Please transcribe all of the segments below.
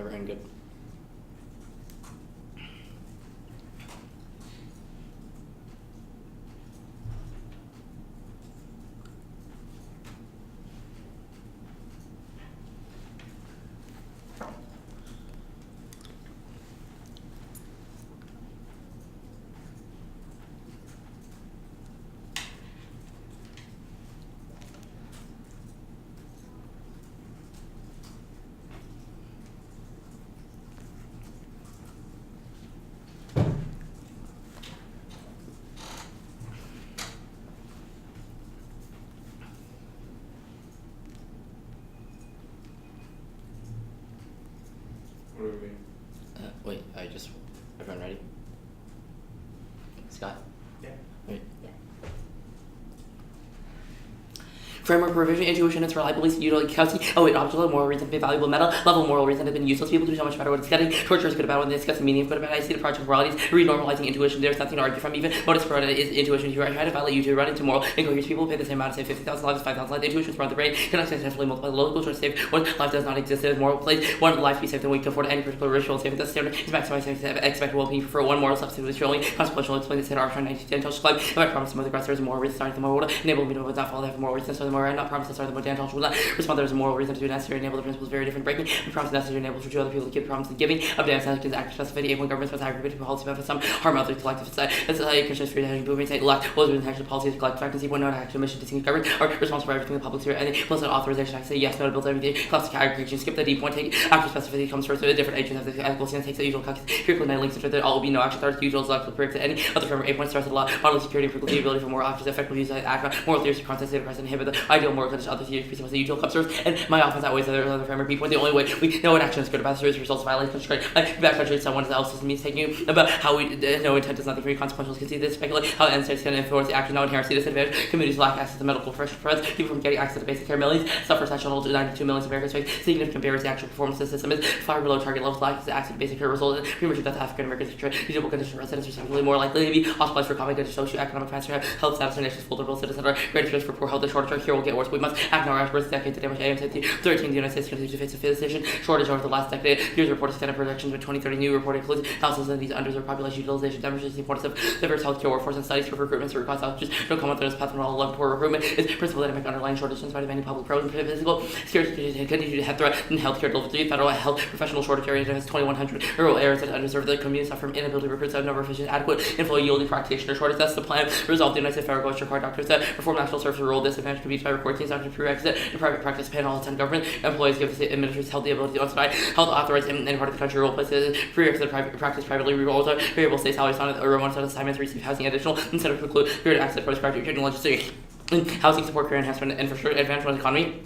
Ever and good. What are we doing? Wait, everyone ready? Scott? Yeah. Wait. Yeah. Framework, revision, intuition, it's reliability, utility, capacity. Oh wait, optional moral reason to be valuable meta. Level moral reason has been useless. People do so much better what it's getting. Torture is good about when they discuss the meaning of good about. I see the project of moralities. Renormalizing intuition. There's nothing to argue from. Even modus propaganda is intuition. You try to violate you to run into moral incoherence. People pay the same amount to save 50,000 lives, 5,000 lives. Intuitions run the brain. Cannot successfully multiply the local choice save. One life does not exist in a moral place. One life to be saved than we can afford any particular ritual saving. The standard is maximizing expected well-being for one moral substance with only consequential explain the state arbitrary 1910 social club. If I promise some of the aggressors a moral reason starting the moral order, enable me to not fall. They have a moral reason, so the moral not promise to start the more dangerous will not respond. There is a moral reason to do necessary. Enable the principles very different. Breaking the promise necessary enable for two other people to give promise and giving of dance is active specificity. When governments must aggregate policy benefit some harm others collective society. That's how you can shift free to moving state left. What is intention policies collect fact and see when not action mission to see government are responsible for everything the public sphere. And plus an authorization I say yes, no to build everything. Classic aggregation. Skip the deep point. Take active specificity comes first. So the different agents have the ethical stance. Takes the usual calculus. Empirical and links into that all will be no action. Starts usual electrical predict that any other framework 8 points starts at law. Bodily security and the ability for more options. Effective use of act. Moral theories of context data present inhibit the ideal moral condition. Other theories presupposed the usual comes first. And my offense outweighs the other framework. B point. The only way we know an action is good about serious results violate constraint. Back country someone else's means taking about how we no intent does nothing for consequential. Can see this speculate how the end states can influence the action. No inherently disadvantage. Communities lack access to medical professionals. People from getting access to basic care. Millions suffer sexual 92 million Americans face significant barriers. The actual performance of the system is far below target levels. Lack access to basic care results in premature death of African Americans. Usable condition residents are significantly more likely to be hospitalized for common conditions, socioeconomic transfer, health status, and nations vulnerable citizens are greater risk for poor health. The shortage here will get worse. We must act now. After this decade, the damage AM 13, the United States continues to face a physician shortage over the last decade. Here's a report extended projections by 2030. New report includes houses in these underserved population utilization, demonstrates the importance of diverse healthcare workforce and studies for recruitment. So request outreaches no comment on this path all love poor recruitment is principal dynamic underlying shortage in spite of any public pros and physical security continue to head threat in healthcare delivery. Federal health professional shortage area has 2,100 rural areas that underserved the community suffer from inability to recruit no efficient adequate inflow yielding practitioner shortage. That's the plan. Resolve the United States federal government require doctors that perform national service rural disadvantage communities by recording teams after prerequisite to private practice panel and government employees give the administrators health the ability to unspecified health authorized in any part of the country rural places prerequisite private practice privately rural variable state salaries on or one set assignments receive housing additional instead of conclude period access postgraduate training legislation housing support career enhancement infrastructure advancement of the economy.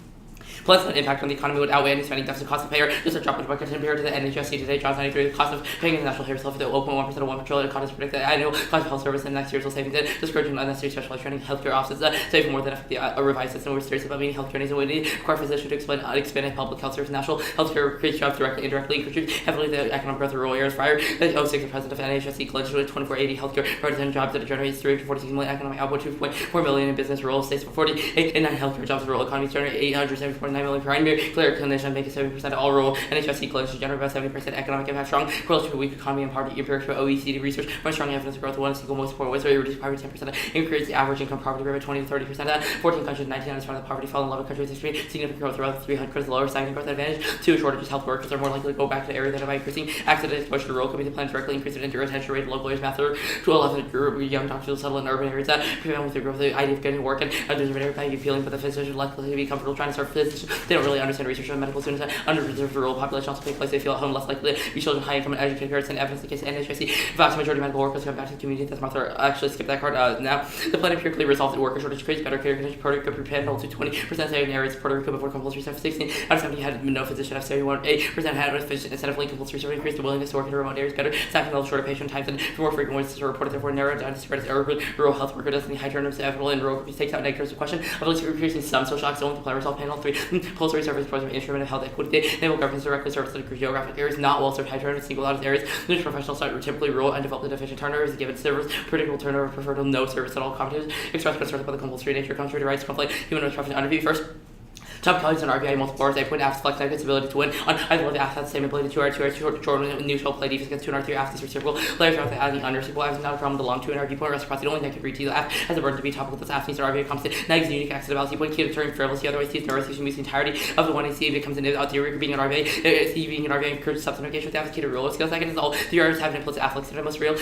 Plus, the impact on the economy would outweigh any spending deficit cost of payer. Just a drop in bucket compared to the NHSC today. Jobs 93. The cost of paying the national health service at 0.1% of 1 trillion. Economists predict that annual cost of health service in the next year's will savings in discouraging unnecessary specialized training. Healthcare offices save more than a revised system. We're serious about meeting healthcare needs and we need require physicians to explain expanded public health service. National healthcare creates jobs directly, indirectly, contributes heavily to the economic growth of rural areas. Prior, the 06, the president of NHSC legislated 2480 healthcare partisan jobs that generates 346 million economic output, 2.4 million in business rural states, 48 and 9 healthcare jobs in rural economies generate 874.9 million per annum. Clear clinician making 70% of all rural NHSC clinicians generate about 70% economic impact. Strong correlation to weak economy and poverty. Empirics from OECD research by strong evidence of growth. One single most important ways to reduce poverty 10%. Increase the average income poverty rate by 20 to 30%. 14 countries, 19 out of the poverty fell in 11 countries. Significant growth throughout 300 countries. Lower second growth advantage. 2 shortages. Health workers are more likely to go back to the area that by increasing access to exposure to rural community plans directly increase the retention rate of local areas. Matter to 11 young doctors will settle in urban areas that prevent with the growth. The idea of getting work and underserved area may be appealing, but the physicians are likely to be comfortable trying to start physicians. They don't really understand research on medical students. Underreserved rural population also take place. They feel at home less likely to be children high income and educated parents and evidence in the case of NHSC. Vast majority of medical workers come back to the community. That's Martha. Actually, skip that card. Now, the plan empirically resolves the worker shortage creates better care conditions. Puerto Rico prepared to 20% say in areas Puerto Rico before compulsory service. 16 out of 70 had no physician. 71.8% had no physician instead of compulsory service. Increased the willingness to work in remote areas. Better staffing levels, shorter patient times, and more frequent ways to report. Therefore, narrowed down disparities. Urban rural health worker destiny high turnover several in rural takes out negatives. The question of at least increasing some social acts. Only the plan resolve panel 3 compulsory service program instrument of health equity. Enable governments directly service the geographic areas not well served high turnover single out areas. Niche professional site were typically rural and developed deficient turnovers. Given service, predictable turnover preferred to no service at all. Competitors express concerns about the compulsory nature, contrary to rights, conflict, human rights, profession, underview. First, Top colleagues on RBI multiple bars, 8 point F's flex negative ability to win on either of the F's has the same ability to short neutral play defense against 2 and R3 F's reciprocal. Players are adding under reciprocal F's not a problem with the long 2 and R point reciprocity only negative read to the F has a burden to be topical with this F needs an RBI constant negative unique access about C point key to turn frivolous, otherwise he's nervous, he should use the entirety of the 1AC if it comes into out theory being an RBI, C being an RBI encourages substitution with the F's key to real skill second is all the R's have an implicit afflex and most real.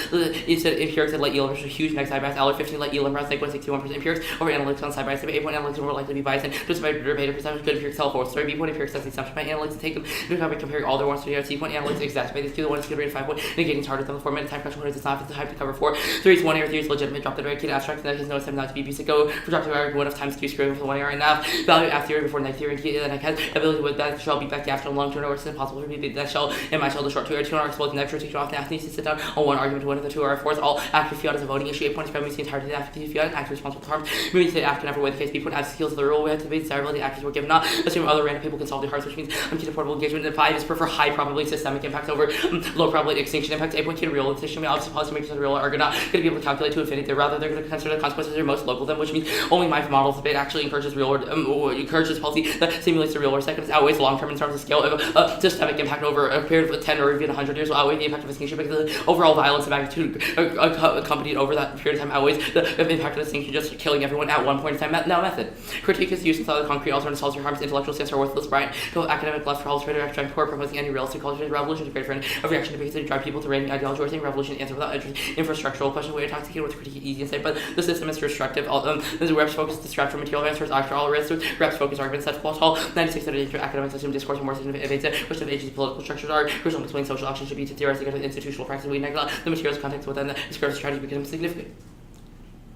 Instead empirics and light yield versus huge next side bias, L 15 light yield and like 161% empirics over analytics on side by side, 8 point analytics are more likely to be biased and just by debate percentage good empirics tell force. Sorry, B point empirics has the assumption by analytics to take them into account by comparing all their ones to the other. C point analytics exacerbate these two, the one is good rate of 5 point negating is harder than the 4 minute time question when it's not if it's type to cover 4. 3 is 1 error, 3 is legitimate, drop the rate key to abstract, and that is no 7 not to be basic go for drop the error 1 of times 2 squared for 1 error and now value F theory before next theory key, then I has ability with that shall be back after a long turnover, it's impossible to be that shell and my shell the short 2 error 2 are exploding next rotation off and needs to sit down on one argument to one of the 2 or 4s all active fiat is a voting issue 8 points means the entirety of the active fiat and active responsible to harm means that after never way the case B point adds skills of the rule we have to be desirability actors were given not assume other random people can solve the hearts which means portable engagement and 5 is prefer high probability systemic impacts over low probability extinction impacts 8 point to realization we obviously policymakers of the real are not going to be able to calculate to infinity rather they're going to consider the consequences are most local than which means only my models of it actually encourages real world encourages policy that simulates the real world second outweighs long term in terms of scale of systemic impact over a period of 10 or even 100 years will outweigh the impact of extinction because the overall violence and magnitude accompanied over that period of time outweighs the impact of extinction just killing everyone at one point in time now method critique is use of other concrete alternative solves your harms intellectual stance are worthless Brian go academic left for all straight abstract poor proposing any realistic culture revolution is great friend of reaction debates that drive people to reigning ideology or saying revolution answer without interest infrastructural question way intoxicated with critique easy and safe but the system is destructive the reps focus distract from material answers after all risks reps focus arguments such false all 96 of the academic system discourse and more significant evades which of agency political structures are crucial to explain social action should be to theorize the institutional practice we neglect the materials context within the discourse strategy becomes significant.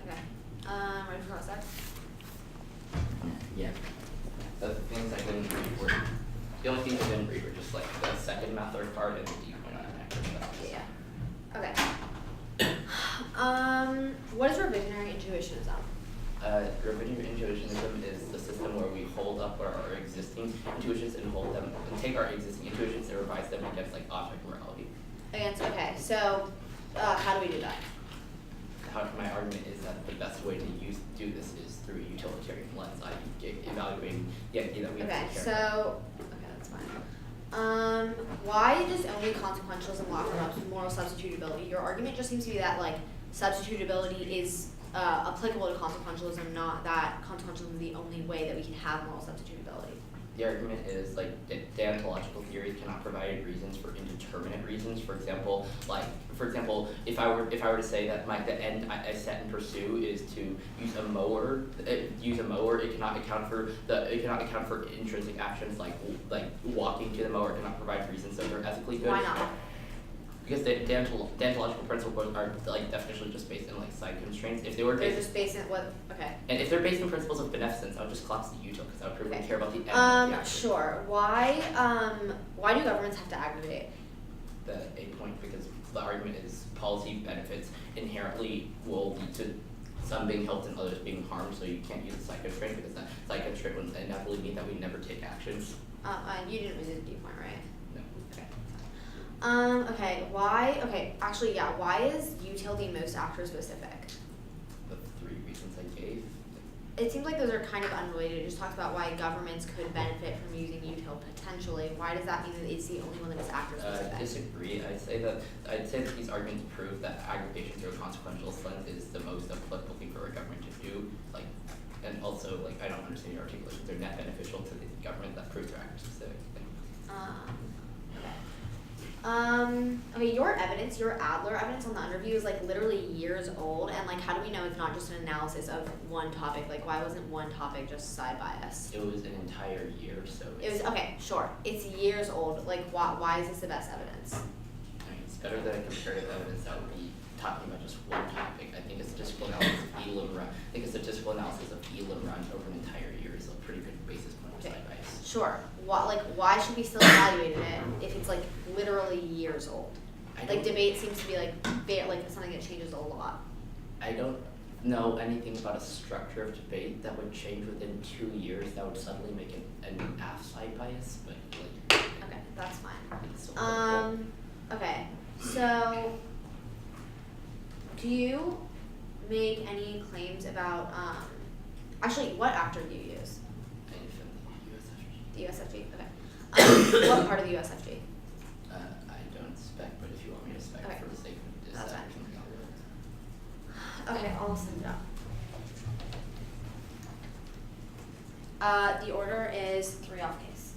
Okay. Ready for process? Yeah. The things I didn't read were the only things I didn't read were just like the second method part and the D point on actor stuff. Yeah. Okay. What is revisionary intuitionism? Revisionary intuitionism is the system where we hold up our existing intuitions and hold them and take our existing intuitions and revise them against like object morality. Okay, so how do we do that? My argument is that the best way to do this is through a utilitarian lens, i.e. evaluating the idea that we have Okay, to care so that's fine. Why does only consequentialism lock up moral substitutability? Your argument just seems to be that like substitutability is applicable to consequentialism, not that consequentialism is the only way that we can have moral substitutability. The argument is like deontological theories cannot provide reasons for indeterminate reasons. For example, if I were to say that the end I set and pursue is to use a mower, it cannot account for intrinsic actions like walking to the mower. It cannot provide reasons that are ethically good. Why not? Because the deontological principles are like definitionally just based in like side constraints. If they were They're just based in what? Okay. And if they're based in principles of beneficence, I would just collapse the util because I would prove we care about the end. Sure. Why do governments have to aggregate? The A point because the argument is policy benefits inherently will lead to some being helped and others being harmed, so you can't use the side constraint because that side constraint would inevitably mean that we never take actions. You didn't use a D point, right? No. Okay. Why is utility most actor specific? The 3 reasons I gave. It seems like those are kind of unrelated. It just talks about why governments could benefit from using util potentially. Why does that mean that it's the only one that is actor specific? I disagree. I'd say that these arguments prove that aggregation through a consequential lens is the most applicable thing for a government to do. And also I don't understand your articulation. They're net beneficial to the government that proves they're actor specific. Okay, your Adler evidence on the underview is like literally years old, and like how do we know it's not just an analysis of one topic? Like why wasn't one topic just side bias? It was an entire year, so it was okay, sure. It's years old. Like why is this the best evidence? I mean, it's better than a comparative evidence that would be talking about just one topic. I think a statistical analysis of Elam run over an entire year is a pretty good basis point for side bias. Sure. Why should we still evaluate it if it's like literally years old? Like debate seems to be like something that changes a lot. I don't know anything about a structure of debate that would change within 2 years that would suddenly make an half side bias, but okay, that's fine. It's still okay, so do you make any claims about actually what actor do you use? The USFG. Okay. What part of the USFG? I don't spec, but if you want me to spec Okay. for the sake of this That's fine. section, I'll Okay, I'll send it up. The order is 3 off case.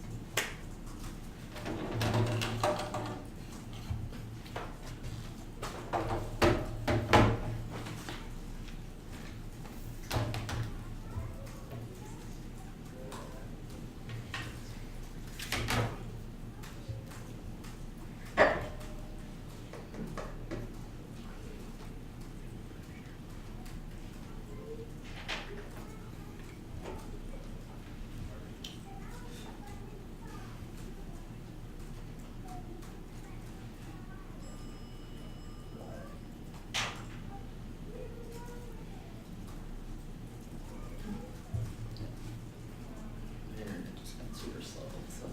The internet just got super slow, so.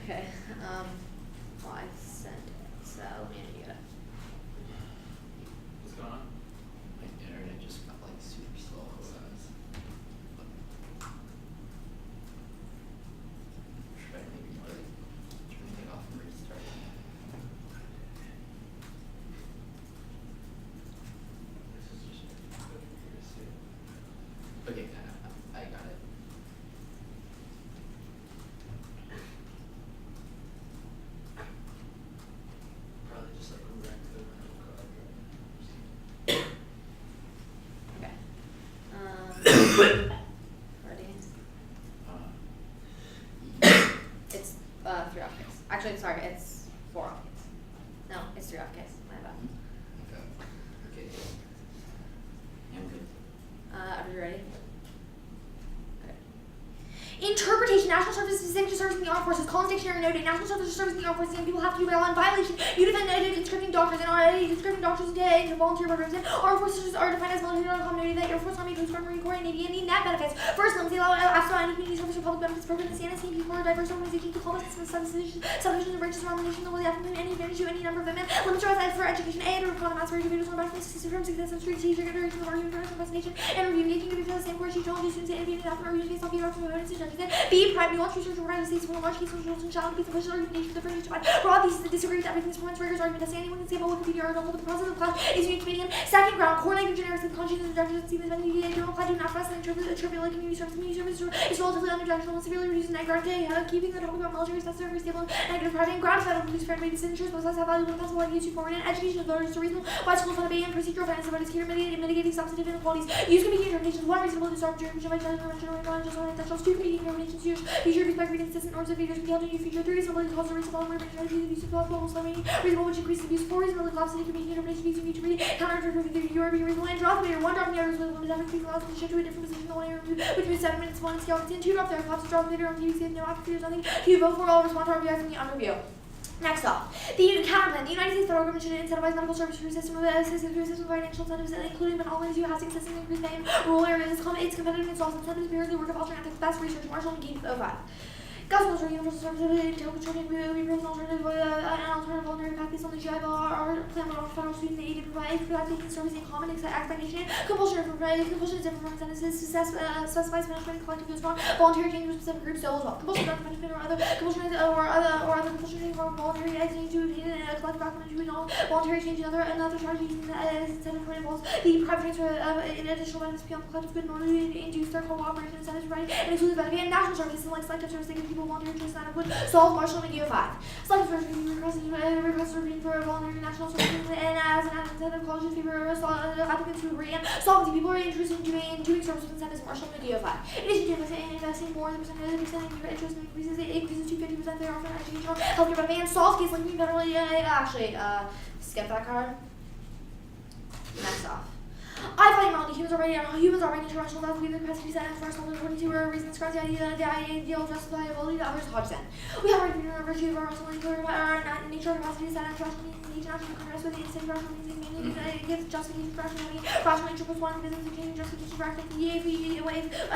Okay. Well, I sent it, so let me get it. What's going on? My internet just got like super slow, hold on. Should I maybe like turn it off and restart it? This is just good for you to see. Okay, I got it. Probably just like go back to the rental car. Okay. Ready? It's 3 off case. Actually, sorry, it's 4 off case. No, it's 3 off case. My bad. Okay. Okay. Yeah, I'm good. Are you ready? Okay. Interpretation. National service is distinct to service in the armed forces. Collins Dictionary noted national service or service in the armed forces and people have to do by law in violation. You defend conscripting doctors and already conscripting doctors today into volunteer programs. Armed forces are defined as military continuity that Air Force, Army, Coast Guard, Marine Corps, and Navy and need net benefits. First, let me say ask about any community service or public benefits program. The CNSC for diverse organizations to call subdivisions and branches of our nation that will have any advantage to any number of women. Limits are as for education and to recall the mass for individuals on back system from success and strategic iteration of argument for investigation and review engaging to be the same course each only students and interviewing after reviews based on feedback from evidence and judges. B. Private nuance research or states from a large case of results and shall be the question argumentation for the first five. For all these that disagree with everything this performance rigorous argument that anyone can say about Wikipedia article with the process of class is unique to medium. Second ground, core language generics and conscience and judges that seem as many don't apply to not fast and trivial like community service. Community service is relatively unidirectional and severely reducing net ground keeping the topic about military status very stable, negative private ground federal produce fair made signatures, both sides have valuable and possible use forward and education of voters to reasonable wide school fund and procedural finance about its key to mitigating substantive inequalities. Use competing interpretations, one reasonable to start which by judgment convention or non-just or intentional, two competing interpretations use future respect for consistent norms of features can be held in your future, three reasonable to cause a reasonable and reasonable abuse of global slavery, reasonable which increases abuse, four reasonable collapse in competing interpretations using future reading, counter to the European reasonable and drop later, one drop in the others with one seven three allows them to shift to a different position than one area which means 7 minutes, 1 scale, 10, 2 drop there, collapse drop later on TV, save no after there's nothing, you vote for all, respond to our review from the unreview. Next off, the counterplan. The United States federal government should incentivize medical service through a system of financial incentives, including but not limited to housing systems, increase pay in rural areas. It's competitive and solves incentives, period, the work of alternate ethics, best research, Marshall and Gates 05. Gospels are universal services, children, reproduce an alternative voluntary path based on the GI Bill. Our plan will offer federal students the aid to provide for that taking service in common expectation. Compulsion is different from incentives. Specifies management collective goes wrong. Voluntary change with specific groups so as well. Compulsion is not benefit or other compulsion or other compulsion involving voluntary exiting to obtain a collective document to all voluntary change another strategy as incentive for involves the private transfer of an additional benefits beyond the collective good in order to induce their cooperation incentives right and exclusive benefit and national services like selective service they give people voluntary choice that would solve Marshall and Geo 5. Selective service requests for voluntary national services and as an incentive colleges favor applicants who agree and solvency people are interested in doing service with incentives Marshall and Geo 5. In addition to investing more than percentage of interest increases to 50% they offer educational healthcare benefit and solves case linking federally skip that card. Next off. I find morality. Humans are by nature rational. That's the capacity set and first according to our reasons describes the ideal justifiability that others Hodgson. We have a virtue of our rational our nature capacity set and rational nature naturally contrast with the instant rational meaning gives justification for rationality. Rational nature plus one business and change justification for activity. If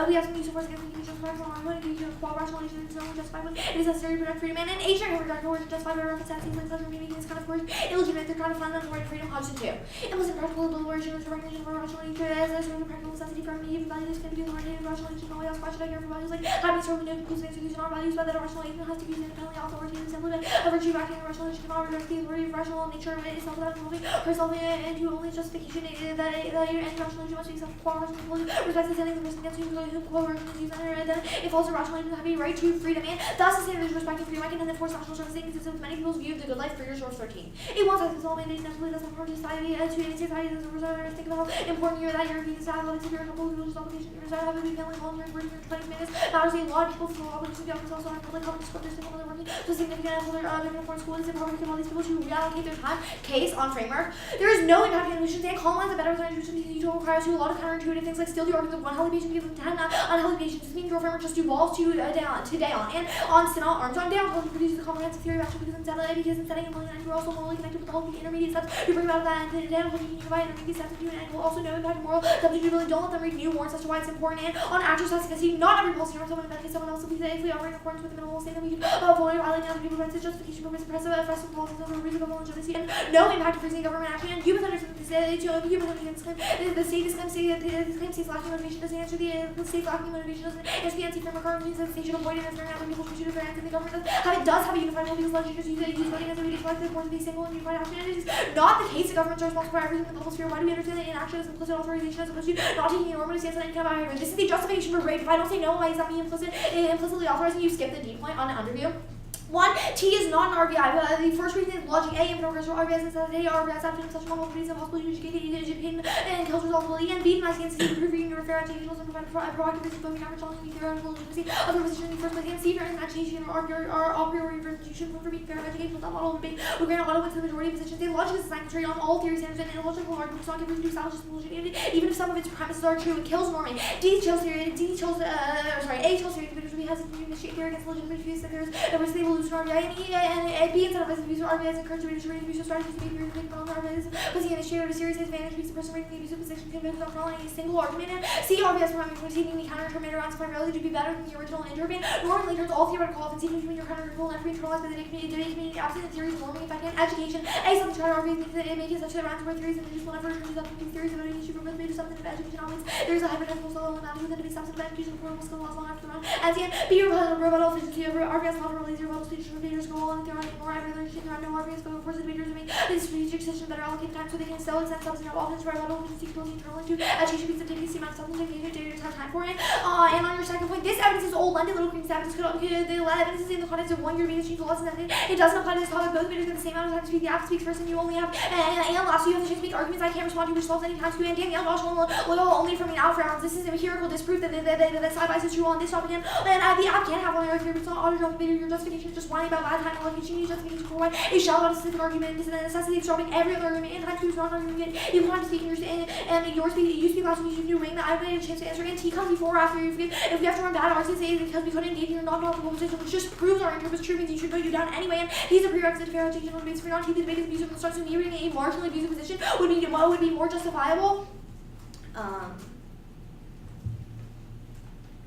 we have some use of force against the rational argument, while rational nature is only justified when it is necessary to protect freedom and H have regard for justified by reference that seems like such meaning is kind of course illegitimate. They're kind of fundamental right freedom Hodgson too. Implicit practical version is recognition of rational rational nature as a sort of practical necessity for me, even values can be authoritative, rational nature, no way else, why should I care for values like happiness or no conclusive institution are values, but that a rational agent has to be used independently, authoritative, simply, but a virtue acting in rational nature cannot reject the authority of rational nature itself without involving herself into only justification that any rational agent must be self-qualified, respects the standing of the person against whom if also rational agents have a right to freedom, and thus the standard is respecting freedom. I can enforce national services consistent with many people's view of the good life for your source 13. It wants us to solve mandates naturally does not harm society to any society as a result of think about how important you're that you're being style of your couple of religious obligations your side have a big family volunteer working for 20 minutes matters a lot of people feel obligations to office also on public health discourse single they're working so significant and they're for school is important to all these people to reallocate their time case on framework. There is no impact on evolution and colonize a better organization because you don't require to a lot of counterintuitive things like steal the organs of one healthy patient give them 10 unhealthy patients. This means your framework just evolves to day on and on still arms on down until it produces a comprehensive theory of action because instead of implementing and you're also morally connected with all the intermediate steps you bring about that and down until you can provide intermediate steps to do and will also know impact of moral substitutability. Don't let them read new warrants as to why it's important and on actual specificity. Not every policy norm someone benefits someone else will be safely operating in accordance with the minimal state that we can avoid violating other people's rights. Justification purpose oppressive effects of policies over reasonable legitimacy and no impact of freezing government action. And human understand the state the state is claim state's lacking motivation doesn't answer the state's lacking motivation doesn't answer the NC framework arguments that the state should avoid it as there are other people who should have and the government does have a unified role because legislators use voting as a way to collect the force of a single and unified action. It is not the case that governments are responsible for everything in the public sphere. Why do we understand that inaction is implicit authorization as opposed to not taking a normative stance on any kind of behavior? This is the justification for rape. If I don't say no, why is that me implicitly authorizing you skip the D point on an underview? 1. T is not an RBI, but the first reason is logic A, infinite recursive RBIs instead of A, RBIs after such normal properties and possible to educate and kills resolvability, and B, my stance is improving your fair educational and provide proactive reasons for average challenging the theoretical legitimacy of the position in the first place, and C, for education or a priori institution for being fair educational, that model would grant a lot of wins to the majority of positions. The logic is designed to trade on all theory standards and illogical arguments, not give reason to establish this bullshit, even if some of its premises are true. It kills norming. A kills theory, because we has to initiate theory against legitimate views that there's a risk they will lose an RBI, and B, instead of resident abuse or RBIs encourage readers to read abuse strategies to make your RBIs, but the initiator of a serious advantage because the person reading the abusive position can make without following a single argument, and C, RBIs receiving the counter-interpreted rounds primarily to be better than the original and interpret, normally turns all theoretical offense even between your counter-interpreted and internalized by the debate community absent the theories norming effect and education. A, something try to RBIs make it such that rounds where theories and just whenever it turns up new theories about an issue from made to substantive education elements, there is a hypothetical solo and within to be substantive education for skill laws long after the run. And C, B, rebuttal efficiency of RBIs not release rebuttal speech from debaters go on there are more every there are no RBIs but force the debaters to make the strategic decision better allocate the time so they can still extend substantive offense for rebuttal which is equal internally to education because it takes the amount of substantive debaters have time for it. And on your second point, this evidence is old. London Little Cream's evidence the evidence is in the context of 1 year being achieved less than it doesn't apply to this topic. Both debaters have the same amount of time to speak. The app speaks first and you only have and last so you have the chance to make arguments I can't respond to which solves any time to and Danielle Josh will only from the out rounds. This is empirical disproof that side by side is true on this topic and the app can't have one error here but it's not auto drop debater. Your justification is just whining about bad time allocation. You justification for why a shell about a specific argument is the necessity of dropping every other argument and time to is not an argument. You want to speak and your speak you speak last when you ring that I have a chance to answer and T comes before or after if we have to run bad arguments because we couldn't engage in a non-topical position which just proves our interest true means you should vote you down anyway and he's a prerequisite to fair educational debates for non-T the debate is abusive and starts with me reading a marginally abusive position would be more justifiable.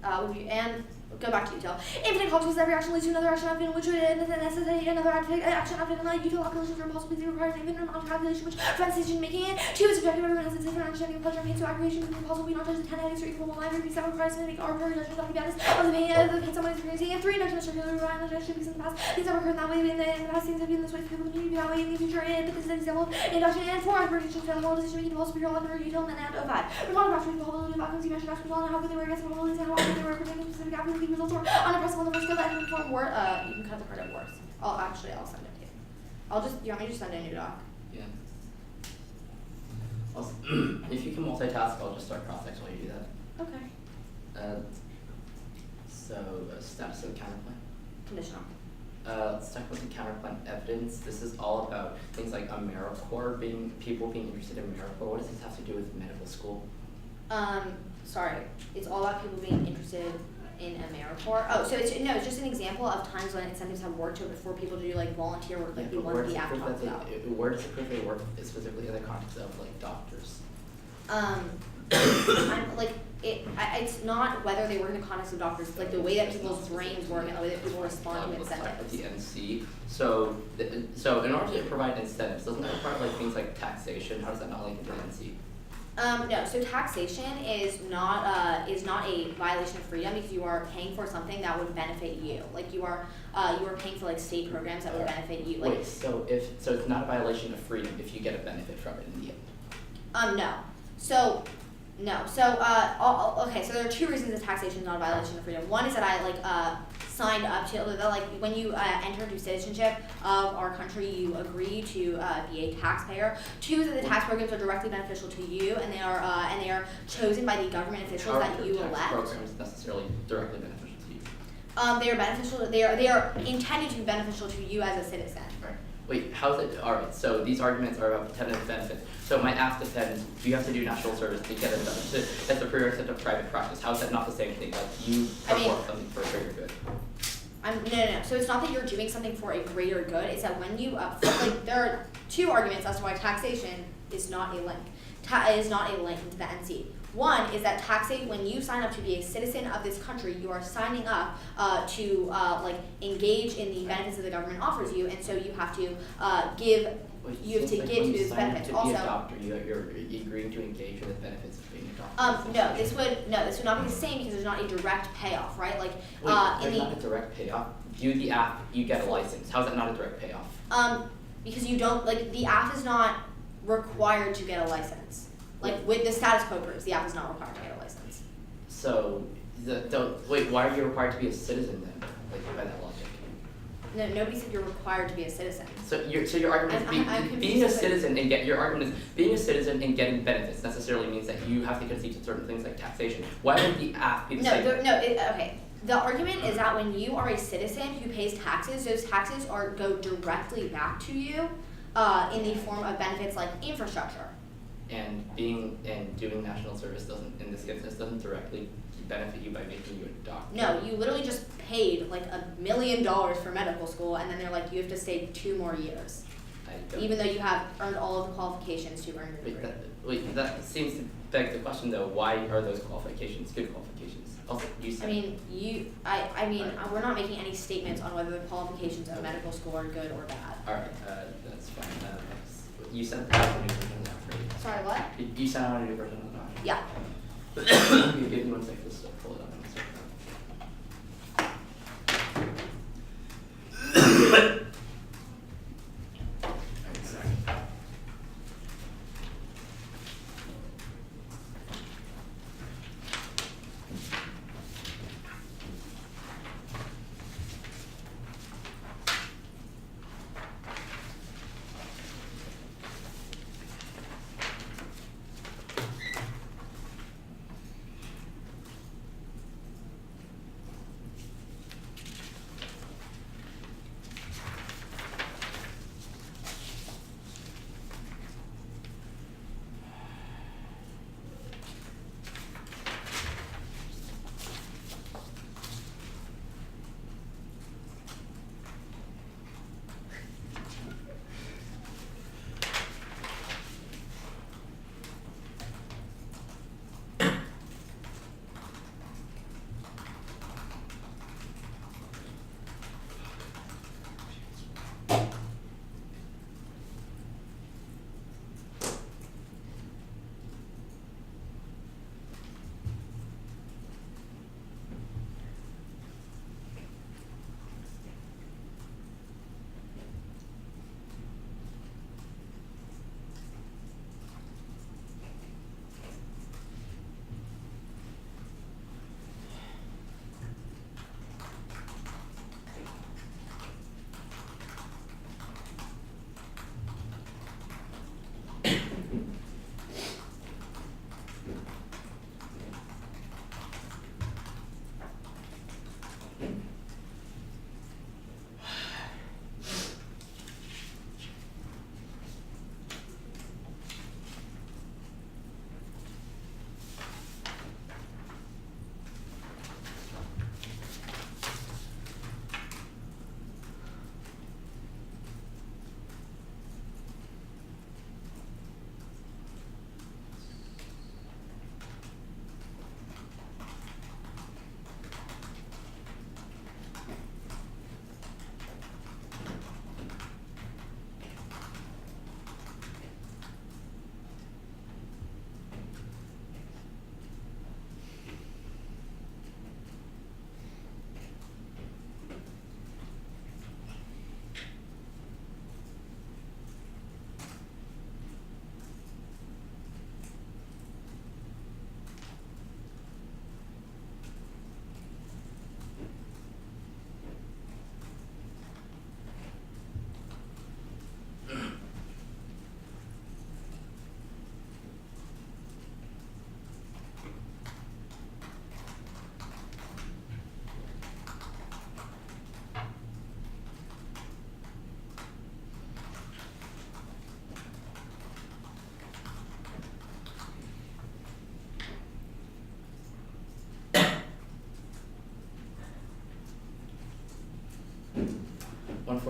And go back to detail. Infinite consequences every action leads to another action after which would necessitate another action after the utilal calculations are impossible to require an infinite amount of calculation which prevents decision making and 2 is subjective everyone has a different understanding of pleasure and pain so aggregation is impossible not just a 10 headings or equal one line because that requires to make arbitrary judgments on the basis of the pain someone is experiencing and 3 induction of circular reliance on judgment because in the past things have occurred that way in the past things have been this way people continue to be that way in the future and this is an example of induction and 4 aggregation of moral decision making also pure logic or detail and then 5 we're talking about the probability of outcomes you mentioned basketball and how good they were against probabilities and how often they were predicting specific outcomes results or unimpressive on the first skill that can form word you can cut the part of words. I'll send it to you. You want me to just send a new doc? Yeah. Also, if you can multitask, I'll just start cross-section while you do that. Okay. Steps of counterpoint. Conditional. Let's talk about the counterpoint evidence. This is all about things like AmeriCorps people being interested in AmeriCorps. What does this have to do with medical school? Sorry. It's all about people being interested in AmeriCorps. Oh, so it's just an example of times when incentives have worked for people to do like volunteer work like the one the app talks about. Where does it prove they work specifically in the context of like doctors? It's not whether they work in the context of doctors, like the way that people's brains work and the way that people respond to Let's talk about incentives. the NC. So in order to provide incentives, doesn't that require like things like taxation? How does that not link into the NC? No. So taxation is not a violation of freedom because you are paying for something that would benefit you. Like you are paying for like state programs that would benefit you. Like Wait, so it's not a violation of freedom if you get a benefit from it in the end. no. So no. So okay. So there are two reasons that taxation is not a violation of freedom. One is that I signed up to like when you enter into citizenship of our country, you agree to be a taxpayer. Two is that the tax programs are directly beneficial to you, and they are chosen by the government officials that you tax elect. programs necessarily directly beneficial to you. They are beneficial. They are intended to be beneficial to you as a citizen. Right. Wait, how's it? Alright, so these arguments are about potential benefits. So my ask depends, you have to do national service to get it done. So that's a prerequisite of private practice. How is that not the same thing? Like you perform something for a greater good. No. So it's not that you're doing something for a greater good. It's that when you like there are two arguments as to why taxation is not a link. Is not a link to the NC. One is that taxation, when you sign up to be a citizen of this country, you are signing up to like engage in the benefits that the government offers you, and so you have to give. Wait, You have to like give when to you those sign up benefits. to Also, be a doctor, you're agreeing to engage with the benefits of being a doctor. no, this would not be the same because there's not a direct payoff, right? Like Wait, in there's not a direct payoff. Do the app, you get a license. How is that not a direct payoff? Because you don't like the app is not required to get a license. Like with the status quo proves, the app is not required to get a license. So wait, why are you required to be a citizen then? Like by that logic. No, nobody said you're required to be a citizen. So your argument is I'm being a confused. citizen and your argument is being a citizen and getting benefits necessarily means that you have to concede to certain things like taxation. Why would the app be the same? Okay. The argument is that when you are a citizen who pays taxes, those taxes go directly back to you in the form of benefits like infrastructure. And doing national service in this instance doesn't directly benefit you by making you a doctor. No, you literally just paid like $1 million for medical school, and then they're like, you have to stay 2 more years, even though you have earned all of the qualifications to earn your degree. That seems to beg the question though. Why are those qualifications good qualifications? Also, you said. We're not making any statements on whether the qualifications of medical school are good or bad. All right, that's fine. You sent out a new version of that, right? Sorry, what? You sent out a new version of that. Yeah. You give me 1 second to pull it up.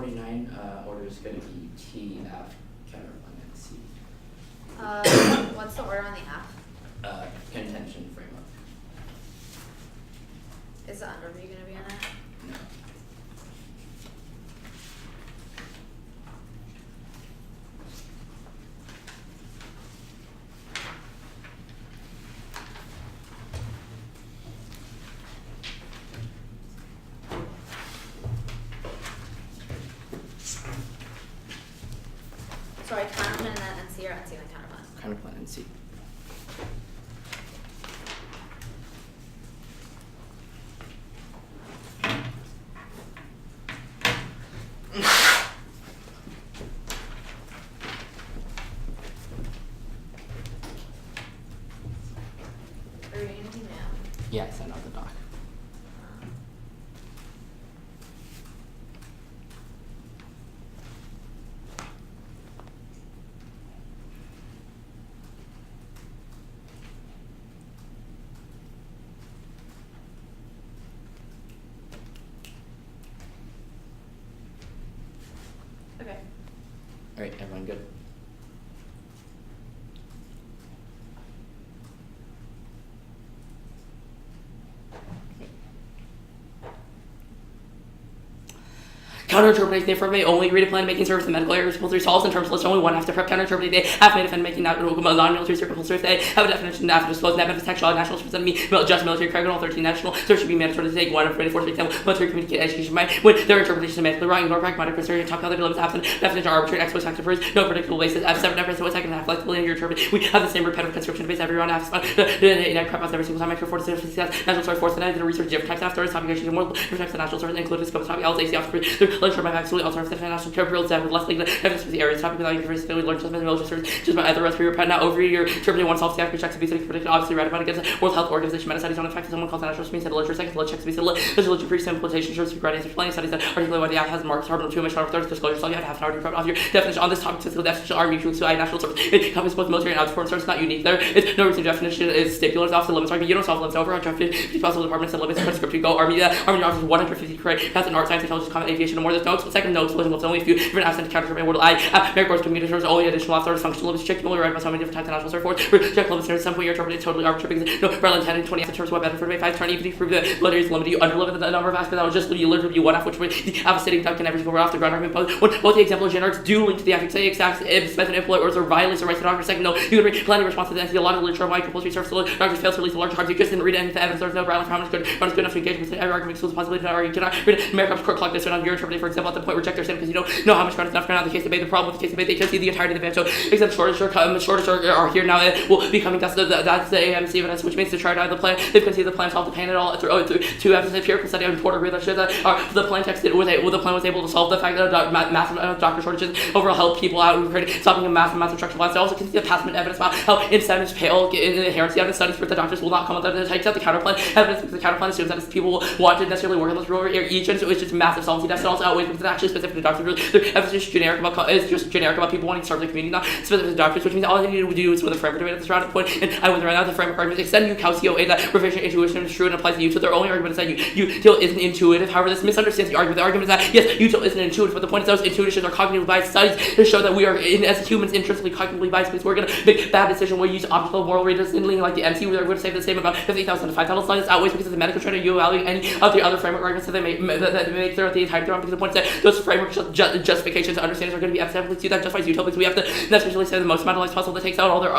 49, order is going to be T, F, counterplanet, C. What's the order on the F? Contention framework. Is the underview gonna be in it? No. Sorry, counterplanet and then NC or NC and then counterplanet? Counterplanet and C. Are you anything now? Yeah, send out the doc. Okay. Alright, everyone good? Counter-interpreting the affirmative only agree to plan making service in medical areas compulsory solves in terms list only one have to prep counter-interpreting they have made offend making non-military circle compulsory they have a definition after disclosed net benefits textual national service enemy just military criminal 13 national so it should be mandatory to take one of 24 example military communicate education by when their interpretation is medically wrong ignore pragmatic research top calculated limits absent definition arbitrary ex post factor no predictable basis F7 definition second half flexibility in your interpretation we have the same repetitive conscription base every round half the prep every single time extra 4 to 6 national source force and the research different types of stories topic issues more different types of national sources including scope topic LS AC offer lecture by absolutely alternative international tutorials that with less like the evidence for the areas topic without university learn just military service just by other rest for your pet now over your interpreting one self checks to be predicted obviously ratified against World Health Organization meta studies on effects someone calls national means literature second checks to be literature pre-simplification short secret planning studies that articulate why the app has marks harder too much harder third disclosure so you have to have an article off your definition on this topic physical definition are mutual to national service it covers both military and outdoor service not unique there it's no reason definition is stipulates off the limits argument you don't solve limits over 50 possible departments and limits prescript to go army office 150 correct that's an art science intelligence common aviation and more there's notes second notes it's only a few different absent counter world American communicators only additional authors functional limits check only right about so many different types of national service force check limits at some point you're interpreting totally arbitrary because no relevant 10 and 20 terms what better for 5 turn even if you prove that military is limited you under limit the number of aspects that was just you literally one half which would have a sitting duck and every single off the ground argument both the example generics do link to the affix exact if specific employee or violates the rights of the doctor second no you can read plenty of response to the lot of literature on compulsory service doctors fail to release a large charge you just didn't read any of the evidence there's no ground promise good good enough to engage with every argument excludes the possibility that you cannot read America's court clock this on your interpreting for example at the point reject their sin because you don't know how much ground is enough ground the case debate the problem with the case debate they can see the entirety of the event so except shortage are here now it will be coming that's the AMC evidence which means to try to out the plan they've conceived the plan solve the pain at all through two evidence empirical study on Porter that shows that the plan text the plan was able to solve the fact that massive doctor shortages overall help people out and create stopping a massive structural violence they also can see the past evidence about how incentives pale in the inherency evidence studies for the doctors will not come with the types of the counterplan evidence because the counterplan assumes that people want to necessarily work on this rural region so it's just massive solvency deficit also outweighs because it's actually specific to doctors the evidence is generic about people wanting to serve the community not specific to doctors which means all they need to do is with the framework debate at this round point and I would right now the framework argument extend you calcio a that revision intuition is true and applies to you so their only argument is that util isn't intuitive however this misunderstands the argument is that yes util isn't intuitive but the point is those intuitions are cognitively biased studies to show that we are as humans intrinsically cognitively biased because we're going to make bad decision where we use optical moral reasoning like the MC where they're going to say the same about 50,000 to 5,000 slides outweighs because of the medical trend you evaluate any of the other framework arguments that they make throughout the entire throughout because the point is that those framework justifications and understandings are going to be accidentally to that justifies util because we have to necessarily say the most amount of life possible that takes out all the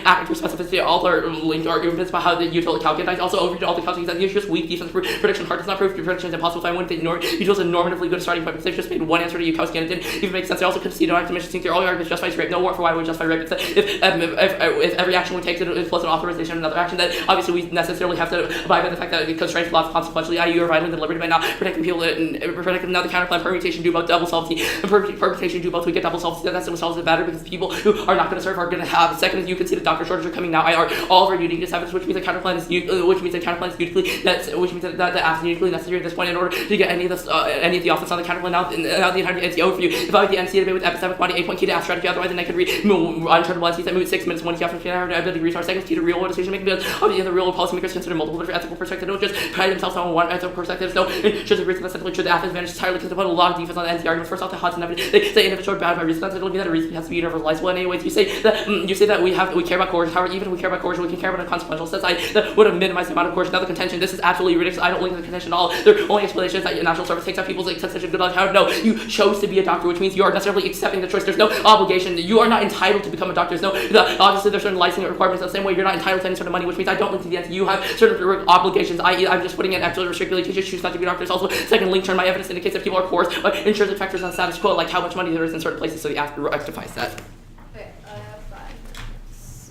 accurate specificity all their linked arguments about how the util calculates also over all the calculations that use just weak defense prediction hard does not prove prediction is impossible so I wouldn't ignore util is a normatively good starting point because they've just made one answer to Yukowski and it didn't even make sense they also concede no active think their all arguments justifies rape no war for why would justify rape if every action we take is plus an authorization of another action then obviously we necessarily have to abide by the fact that it constrains laws consequentially i.e. you are violating the liberty by not protecting people and protecting another counterplan permutation do both double solvency and permutation do both we get double solvency that's what solves it better because people who are not going to serve are going to have second as you can see the doctor shortages are coming now all of our uniqueness evidence which means the counterplan is uniquely which means that the app is uniquely necessary at this point in order to get any of the offense on the counterplan now the entire NC over for you if I had the NC debate with epistemic body 8 point key to app strategy otherwise then I could read unchartable NCs that move 6 minutes 1 key after ability to reach our second key to real world decision making because obviously the real world policymakers consider multiple different ethical perspectives don't just pride themselves on one ethical perspective so should agree to essentially should the app advantage advantage entirely because they put a lot of defense on the NC arguments. First off, the Hudson evidence, they say individual are bad by reason. That's literally that a reason has to be universalizable. And anyways, you say that we care about coercion. However, even if we care about coercion, we can care about a consequential sense. That would have minimized the amount of coercion. Now the contention, this is absolutely ridiculous. I don't link the contention at all. Their only explanation is that national service takes out people's such a good luck. However, no, you chose to be a doctor, which means you are necessarily accepting the choice. There's no obligation. You are not entitled to become a doctor. Obviously, there's certain licensing requirements. The same way, you're not entitled to any sort of money, which means I don't link to the NC. You have certain obligations. I.e., I'm just putting in absolutely restricted. Teachers choose not to be doctors. Also, second link term, my evidence indicates that people are coerced by intrinsic factors on status quo, like how much money there is in certain places. So the aspect rectifies that. Okay, I have 5 minutes.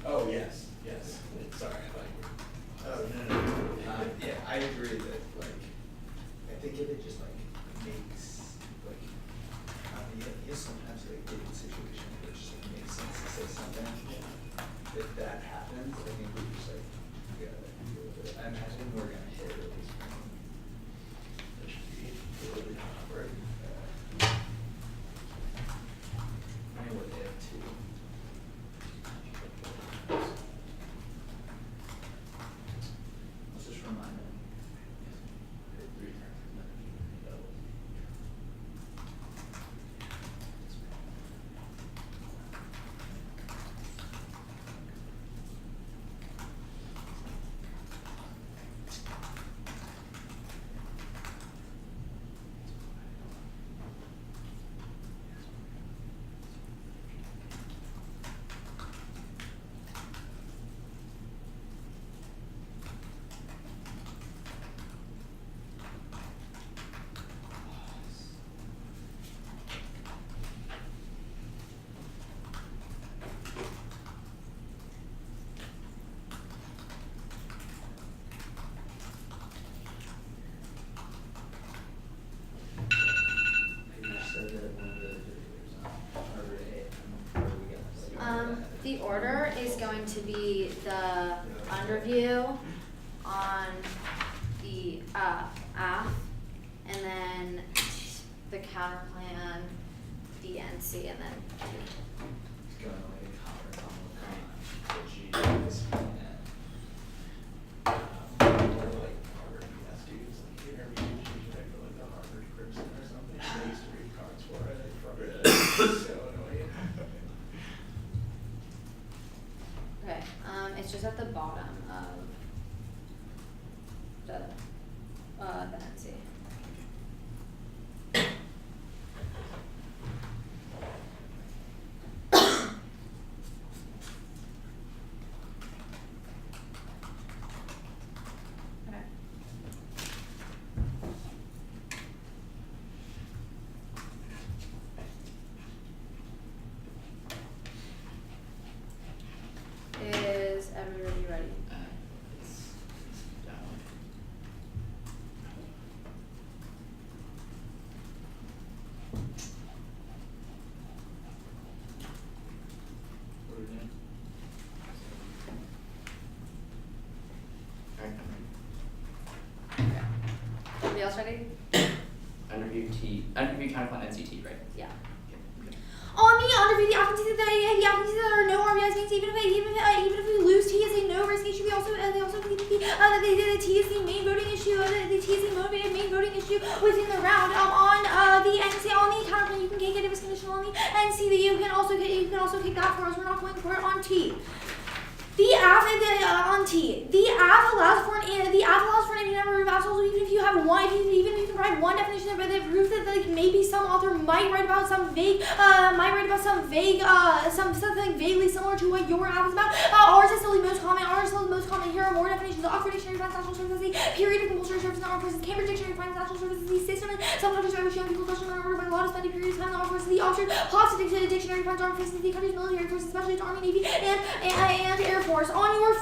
Oh, yes, yes. Sorry, oh, no. Yeah, I agree that, like, I think if it just, like, makes, like, you sometimes, like, get in a situation where it just, like, makes sense to say something. If that happens, I think we just, like, gotta deal with it. I imagine we're gonna hit at least one. That should be really awkward. I mean, what they have two. Let's just remind them. Three times and then double. order is going to be the underview on the AF, and then the counter plan, the NC, and then It's going away to counter on the G is like Harvard students, like interviews, usually for like the Harvard Crimson or something. They used to read cards for it. It's so annoying. okay. It's just at the bottom of the NC. Okay. Is everybody ready? It's down. What are we doing? Alright, Everybody else ready? underview counterplan NCT, right? Yeah. Okay. On the underview, the applicants see that there are no RBIs gains, even if we lose T is a no risk issue. They also think that the T is the main voting issue. The T is the main voting issue within the round. On the NC, on the counterplan, you can get it as conditional on the NC. That you can also kick that for us. We're not going for it on T. The app on T. The app allows for an infinite number of apps. Also, even if you have one, even if you can provide one definition that proves that like maybe some author might write about something vaguely similar to what your app is about. Ours is still the most common. Here are more definitions. The Oxford Dictionary finds natural services, the period of compulsory service, not versus Cambridge Dictionary finds natural services, the system and some countries are showing people question on order by a lot of study periods time not versus the Oxford Dictionary finds armed forces, the country's military forces, especially its Army, Navy, and Air Force. On your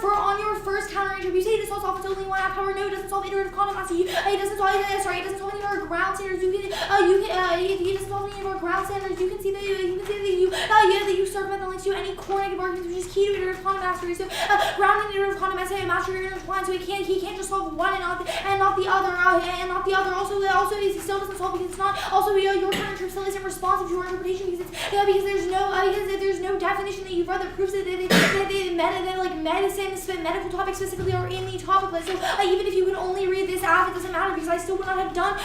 first counter interview, say this solves only one app. However, no, it doesn't solve iterative content mastery. It doesn't solve any of our ground standards. It doesn't solve any of our ground standards. You can see that you circumvent the links to any core negative arguments, which is key to iterative content mastery. So ground and iterative content mastery are intertwined. So he can't just solve one and not the other. Also, it still doesn't solve because it's not. Also, your counter trip still isn't responsive to your interpretation because there's no definition that you've read that proves that medicine, medical topics specifically are in the topic list. So even if you could only read this app, it doesn't matter because I still would not have done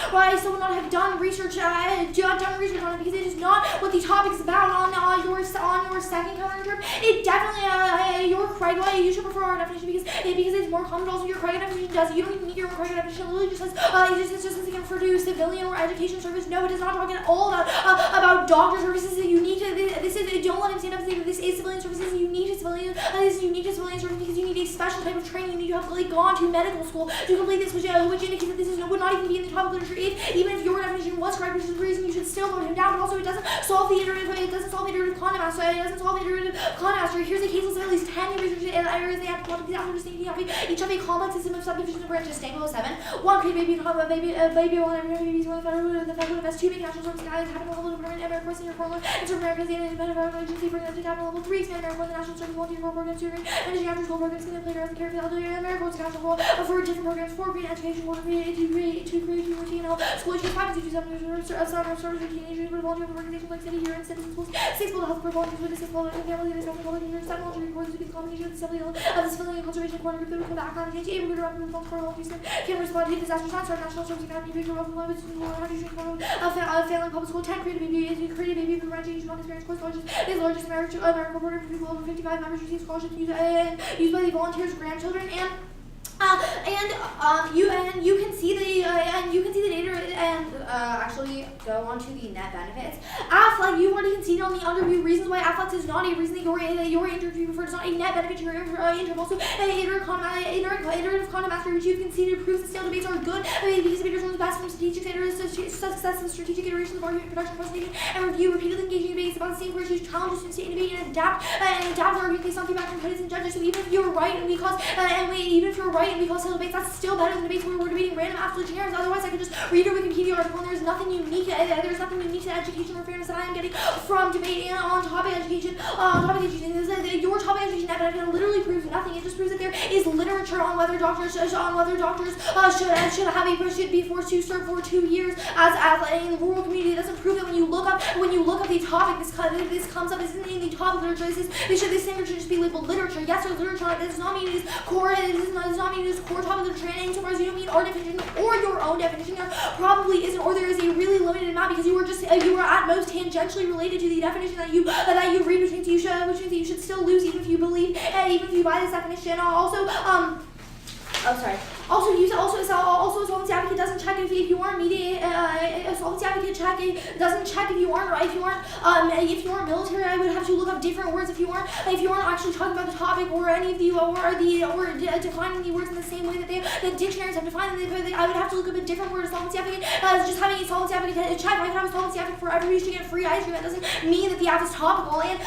research on it because it is not what the topic's about on your second counter trip. It definitely your criteria. You should prefer our definition because it's more common. Also, your criteria definition does. You don't even need your criteria definition. It literally just says it just says again for civilian or education service. No, it is not talking at all about doctor services. You need to. Don't let him stand up and say that this is civilian services. You need to civilian. This is unique to civilian service because you need a special type of training. You need to have gone to medical school to complete this, which indicates that this would not even be in the topic literature. Even if your definition was correct, which is the reason you should still vote him down. But also, it doesn't solve the iterative content mastery. Here's a case list of at least 10 research areas they have to conduct. These after distinguishing each of a complex system of subdivisions and branches. Stable 7. One create baby one babies one the federal invest 2 make national service guys capital level department America senior formula and serve America's independent agency bring them to capital level 3 expand America the national service volunteer programs tutoring managing after school programs in the playgrounds and care for the elderly in America was national role for different programs for green education for grade to grade routine school issues 5 to 7 service teenagers with volunteer organizations like city here and citizen schools 6 build health for volunteers with assist public and family and public years 7 launch reports to be the combination of the civilian and conservation corner group that would come back on change able to direct response for all Houston can respond to disaster science our national service academy picture of how do you failing public school 10 creative baby from ranching each experience course colleges is largest American program for people over 55 members receive scholarships used by the volunteers grandchildren and you can see the data and actually go on to the net benefits. Affleck, you've already conceded on the underview reasons why Affleck is not a reason that your interview preferred. It's not a net benefit to your interval. So iterative content mastery, which you've conceded, proves that stale debates are good because debaters learn the best from success and strategic iterations of argument production, presentation, and review. Repeatedly engaging debates about the same core issues, challenge students to innovate and adapt the argument based on feedback from critics and judges. So even if you're right, writing because debates, that's still better than debates where we're debating random absolute generics. Otherwise, I could just read a Wikipedia article and there's nothing unique. There's nothing unique to education or fairness that I am getting from debating on topic education. Your topic education evidence literally proves nothing. It just proves that there is literature on whether doctors should be forced to serve for 2 years as in the rural community. It doesn't prove that when you look up the topic, this comes up. This isn't in the topic literature. This thing should just be labeled literature. Yes, there's literature on it. This does not mean it is core. It does not mean it is core topic literature. And insofar as you don't mean our definition or your own definition, there probably isn't, or there is a really limited amount because you were at most tangentially related to the definition that you read, which means you should still lose even if you believe, even if you buy this definition. Also, solvency advocate doesn't check if you aren't meeting. Solvency advocate doesn't check if you aren't military. I would have to look up different words if you aren't actually talking about the topic or any of the or defining the words in the same way that the dictionaries have defined them. I would have to look up a different word. Solvency advocate just having a solvency advocate check. I could have a solvency advocate for everybody should get free ice cream. That doesn't mean that the app is topical. And